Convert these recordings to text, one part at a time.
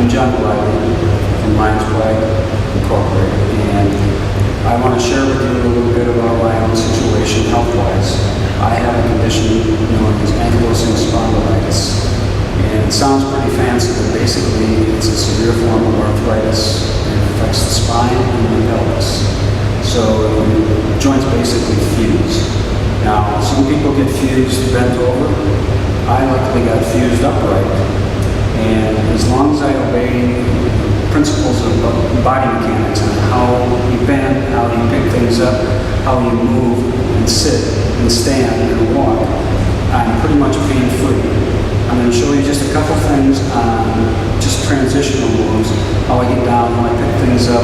I'm John from Lions Flag Incorporated, and I want to share with you a little bit about my own situation health-wise. I have a condition known as ankylosing spondylitis, and it sounds pretty fancy, but basically it's a severe form of arthritis and it affects the spine and the pelvis. So the joints basically fuse. Now, some people get fused bent over. I luckily got fused upright. And as long as I obey principles of body mechanics and how you bend, how you pick things up, how you move and sit and stand and walk, I'm pretty much pain-free. I'm going to show you just a couple things on just transitional moves, how I get down, how I pick things up,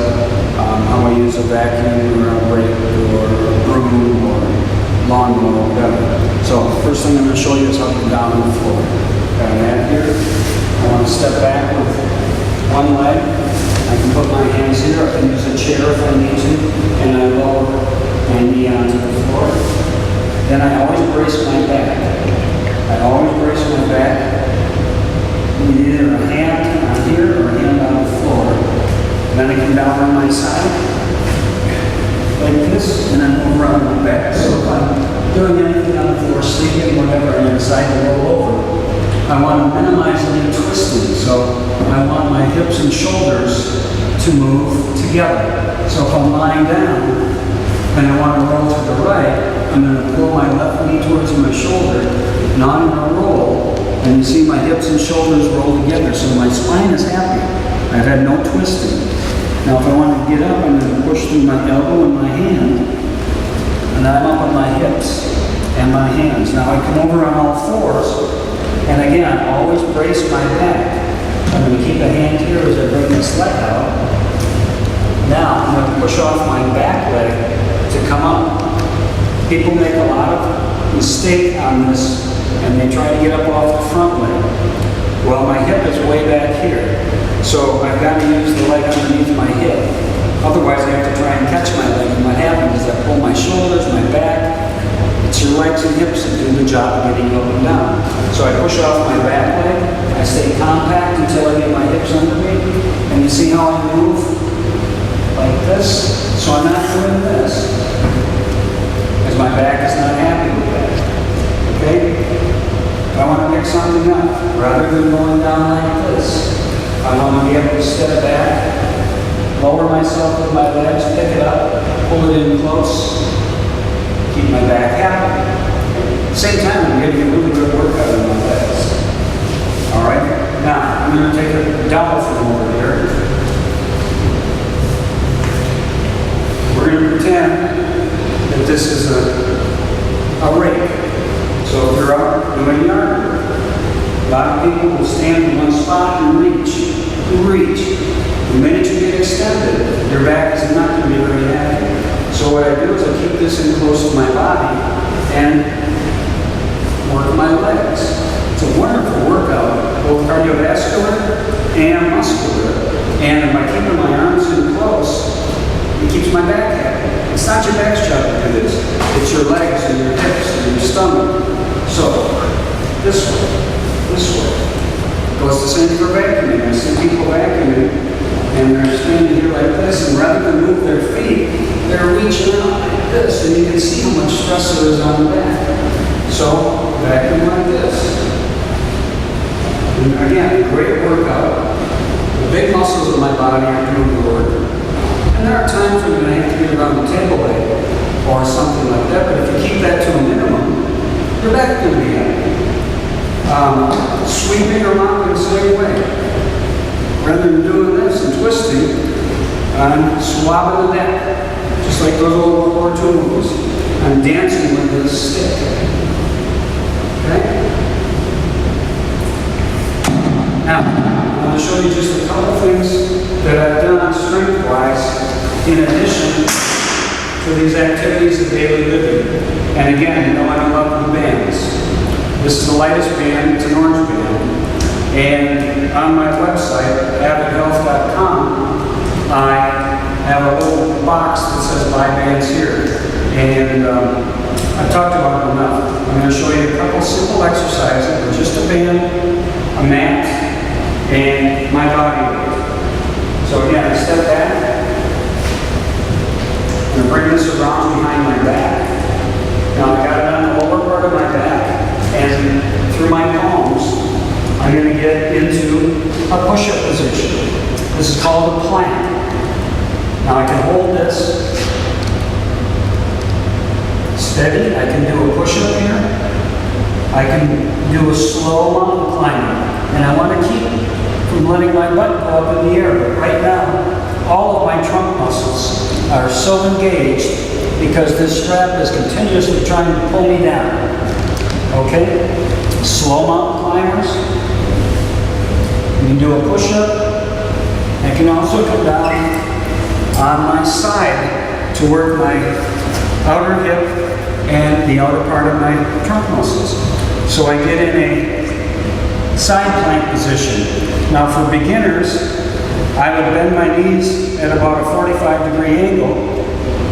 how I use a vacuum or a rake or a broom or lawnmower or whatever. So first thing I'm going to show you is how to get down on the floor. Got an ad here. I want to step back with one leg. I can put my hands here. I can use a chair if I need to. And I lower my knee onto the floor. Then I always brace my back. I always brace my back. Either a hand on here or a hand on the floor. And then I come down on my side like this, and then over on my back. So if I'm doing anything on the floor, sleeping, whatever, and I decide to roll over, I want to minimize any twisting, so I want my hips and shoulders to move together. So if I'm lying down and I want to roll to the right, I'm going to pull my left knee towards my shoulder, and I'm going to roll, and you see my hips and shoulders roll together, so my spine is happy. I've had no twisting. Now if I want to get up, I'm going to push through my elbow and my hand, and I'm up on my hips and my hands. Now I come over on all fours, and again, always brace my back. I'm going to keep a hand here as I bring this leg out. Now, I'm going to push off my back leg to come up. People make a lot of mistake on this, and they try to get up off the front leg. Well, my hip is way back here, so I've got to use the leg underneath my hip. Otherwise, I have to try and catch my leg, and what happens is I pull my shoulders, my back. It's your legs and hips that do the job of getting up and down. So I push off my back leg, I stay compact until I get my hips under me, and you see how I move? Like this. So I'm not doing this, because my back is not happy with that. Okay? If I want to pick something up, rather than going down like this, I want to be able to step back, lower myself with my legs, pick it up, pull it in close, keep my back happy. At the same time, I'm getting a really good workout in my legs. All right? Now, I'm going to take a double from over here. We're going to pretend that this is a rake. So if you're out doing yard work, a lot of people will stand in one spot and reach. The minute you get extended, your back is not going to be very happy. So what I do is I keep this in close to my body and work my legs. It's a wonderful workout, both cardiovascular and muscular. And by keeping my arms in close, it keeps my back happy. It's not your back's job to do this. It's your legs and your hips and your stomach. So this way. It goes the same for vacuuming. I see people vacuuming, and they're standing here like this, and rather than move their feet, they're reaching out like this, and you can see how much stress there is on the back. So, vacuum like this. And again, great workout. The big muscles of my body are doing the work. And there are times when you're going to have to get around the table leg or something like that, but if you keep that to a minimum, your back's going to be happy. Sweeping or mopping the same way. Rather than doing this and twisting, I'm swabbing the neck, just like those old World War II movies. I'm dancing with this stick. Okay? Now, I'm going to show you just a couple things that I've done strength-wise in addition to these activities of daily living. And again, you know I love the bands. This is the lightest band, it's an orange band. And on my website, avidhealth.com, I have a little box that says buy bands here. And I've talked about it enough. I'm going to show you a couple simple exercises with just a band, a mat, and my body weight. So again, I step back. I'm going to bring this around behind my back. Now I got it on the lower part of my back, and through my palms, I'm going to get into a push-up position. This is called a plank. Now I can hold this steady. I can do a push-up here. I can do a slow mountain climber. And I want to keep from letting my butt go up in the air. But right now, all of my trunk muscles are so engaged because this strap is continuously trying to pull me down. Okay? Slow mountain climbers. You can do a push-up. I can also come down on my side to work my outer hip and the outer part of my trunk muscles. So I get in a side plank position. Now for beginners, I would bend my knees at about a 45-degree angle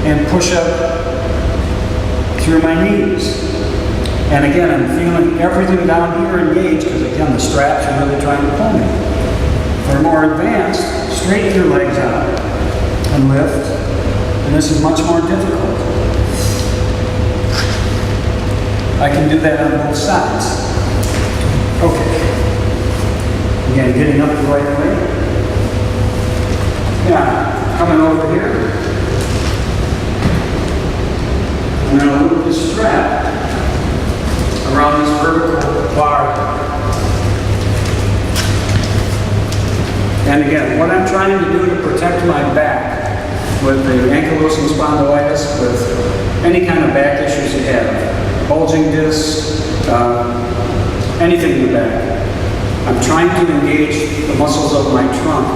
and push up through my knees. And again, I'm feeling everything down here engaged because again, the straps are really trying to pull me. For more advanced, straighten your legs out and lift. And this is much more difficult. I can do that on both sides. Okay. Again, getting up the right way. Now, coming over here. I'm going to loop this strap around this vertical bar. And again, what I'm trying to do to protect my back with the ankylosing spondylitis, with any kind of back issues you have, bulging discs, anything in the back, I'm trying to engage the muscles of my trunk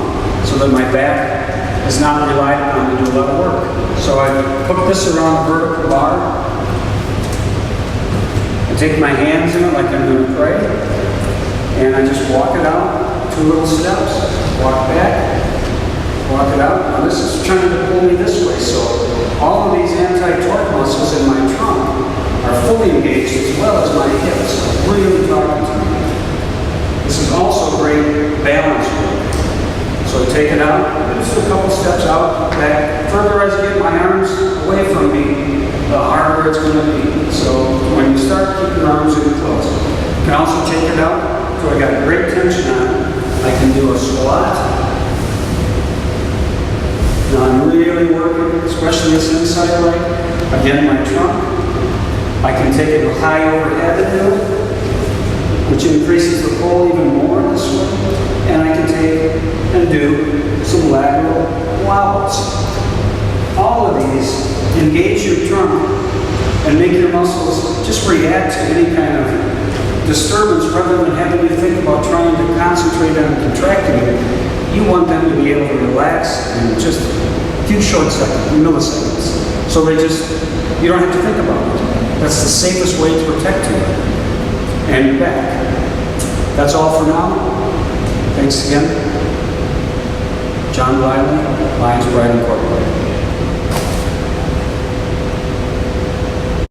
so that my back is not relied upon to do a lot of work. So I hook this around the vertical bar. I take my hands in it like I'm going to pray, and I just walk it out, 2 little steps. Walk back, walk it out. Now this is trying to pull me this way, so all of these anti-torque muscles in my trunk are fully engaged as well as my hips, really talking to me. This is also great balance work. So take it out, just a couple steps out, back. Further as I get my arms away from me, the harder it's going to be. So when you start, keep your arms in close. You can also take it out, so I got great tension on it. I can do a squat. Now I'm really working, especially this inside leg. Again, my trunk. I can take it high overhead and do it, which increases the pull even more this way. And I can take and do some lateral wobbles. All of these engage your trunk and make your muscles just react to any kind of disturbance rather than having you think about trying to concentrate on contracting it. You want them to be able to relax in just a few short seconds, milliseconds. So you don't have to think about it. That's the safest way to protect you and your back. That's all for now. Thanks again. John Wiley, Lions Bride Incorporated.